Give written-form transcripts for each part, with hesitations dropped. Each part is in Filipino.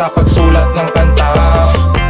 sa pagsulat ng kanta.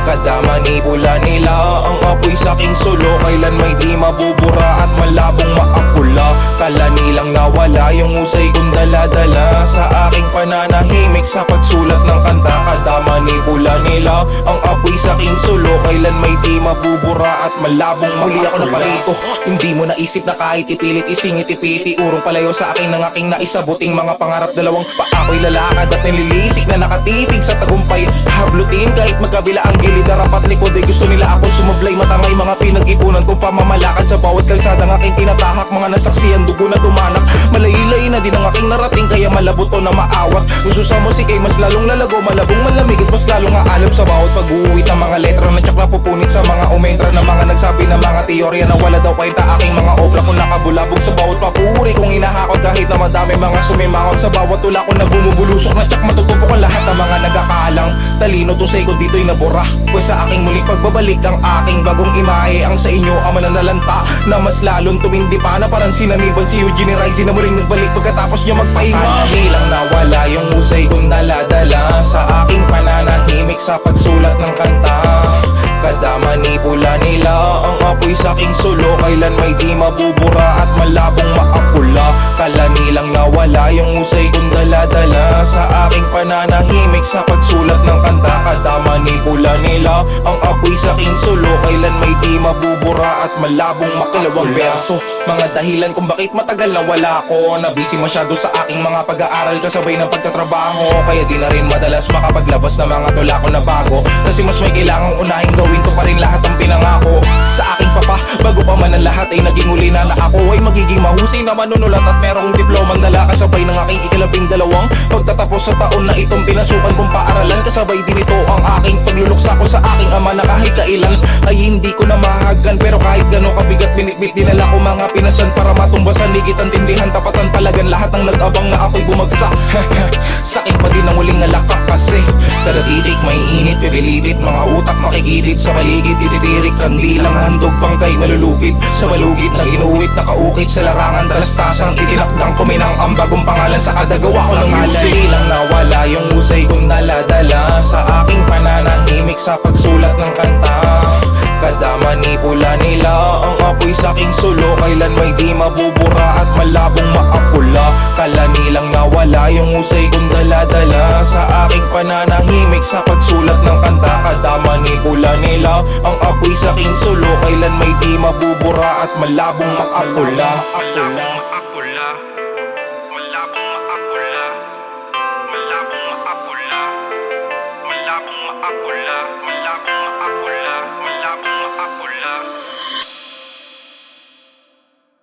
Kada manipula nila ang apoy sa aking sulo, kailan may di mabubura at malabong maapula. Kala nilang nawala yung usay kong dala-dala sa aking pananahimik sa pagsulat ng kanta. Kada manipula nila ang apoy sa aking sulo, kailan may di mabubura at malabong maapula. Muli ako na parito, hindi mo naisip na kahit ipilit isingit ipiti, urong palayo sa akin ng aking naisabuting mga pangarap. Dalawang pa ako'y lalakad at nililisik na nakatitig sa tagumpay. Hablutin kahit magkabila ang gilid, harapat likod ay gusto nila ako sumablay. Matangay mga pinag-ipunan kong pamamalakad sa bawat kalsada ng aking tinatahak. Mga nasaksihan dugo na dumanak, malaylay na din ang aking narating, kaya malabot to na maawat. Gusto sa musikay mas lalong lalago, malabong malamig at mas lalong aalam sa bawat pag-uwit ng mga letra na tsak na pupunit sa mga umentra na mga nagsabi ng mga teorya na wala daw kwenta. Aking mga obra kung nakabulabog sa bawat papuri kong hinahakot, kahit na madami mga sumimangot sa bawat tula ko na bumubulusok na tsak matutupok ang lahat ng mga nagakaalang talino. Tusay ko dito'y nabura, pues sa aking muling pagbabalik ang aking bagong imahe. Ang sa inyo ang mananalanta na mas lalong tumindi pa, na parang sinaniban si Eugene Rizzi na muling nagbalik pagkatapos niya magpahinga. Nilang nawala yung usay kong dala-dala sa aking pananahimik sa pagsulat ng kanta. Kada manipula nila ang apoy sa aking sulo, kailan may di mabubura at malabong maapula. Kala nilang nawala yung usay kong dala-dala sa aking pananahimik sa pagsulat ng kanta. Kada manipula nila ang apoy sa aking sulo, kailan may di mabubura at malabong makalawang berso. Mga dahilan kung bakit matagal na wala ako, na busy masyado sa aking mga pag-aaral kasabay ng pagtatrabaho, kaya di na rin madalas makapaglabas ng mga tula ko na bago. Kasi mas may kailangang unahing gawin to pa rin lahat ang pinangako sa aking papa. Bago pa man ang lahat ay naging uli na ako ay magiging mahusay na manunulat at merong diplomang dala, kasabay ng aking ikalabing-dalawang pagtatapos sa taon na itong pinasukan kong paaralan. Kasabay din ito ang aking pagluluksa ko sa aking ama na kahit kailan ay hindi ko na mahagan, pero kahit gano'ng kabigat binitbit dinala ko mga pinasan para matumbasan, ligitan, tindihan, tapatan, palagan, lahat ang nag-abang na ako'y bumagsak. Sakin pa din ang huling nalakak kasi kada titik may init, pipilitit mga utak makikidit sa paligid, ititirik kandilang handog bangkay malulupit sa balugit na inuwit, nakaukit sa larangan talastasang itinakdang kuminang ang bagong pangalan sa kadagawa ko ng music. Nilang nawala yung usay kong dala-dala sa aking pananahimik sa pagsulat ng kanta. Kada manipula nila ang apoy sa aking sulo, kailan may di mabubura at malabong maapula. Kala nilang nawala yung usay kong dala-dala sa aking pananahimik sa pagsulat ng kanta. Kada manipula nila ang apoy sa aking sulo, kailan may di mabubura at malabong maapula.